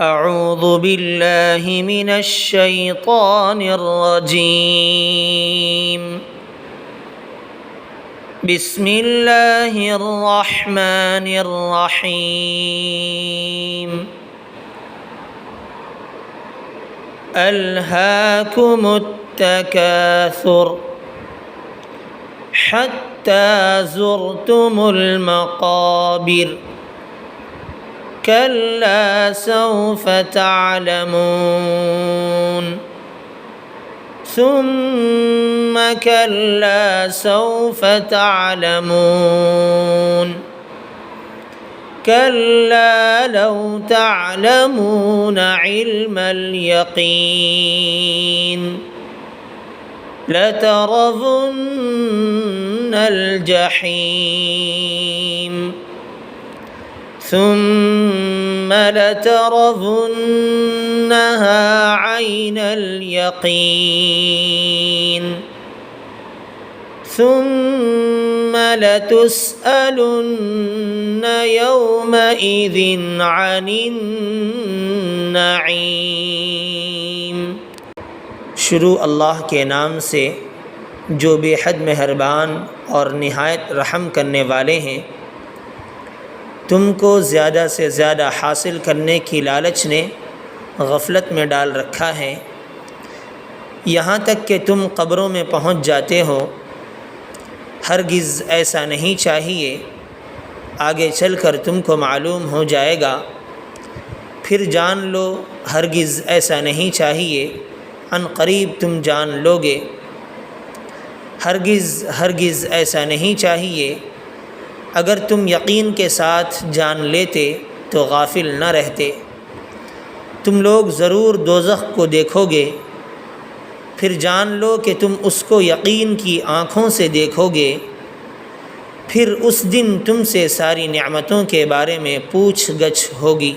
أعوذ بالله من الشيطان الرجيم. بسم الله الرحمن الرحيم. ألهاكم التكاثر حتى زرتم المقابر كلا سوف تعلمون ثم كلا سوف تعلمون كلا لو تعلمون علم اليقين لترون الجحيم ثم لترونها عين اليقين ثم لتسألن يومئذ عن النعيم۔ شروع اللہ کے نام سے جو بے حد مہربان اور نہایت رحم کرنے والے ہیں۔ تم کو زیادہ سے زیادہ حاصل کرنے کی لالچ نے غفلت میں ڈال رکھا ہے، یہاں تک کہ تم قبروں میں پہنچ جاتے ہو۔ ہرگز ایسا نہیں چاہیے، آگے چل کر تم کو معلوم ہو جائے گا۔ پھر جان لو، ہرگز ایسا نہیں چاہیے، عن قریب تم جان لوگے۔ ہرگز ایسا نہیں چاہیے، اگر تم یقین کے ساتھ جان لیتے تو غافل نہ رہتے۔ تم لوگ ضرور دوزخ کو دیکھو گے، پھر جان لو کہ تم اس کو یقین کی آنکھوں سے دیکھو گے۔ پھر اس دن تم سے ساری نعمتوں کے بارے میں پوچھ گچھ ہوگی۔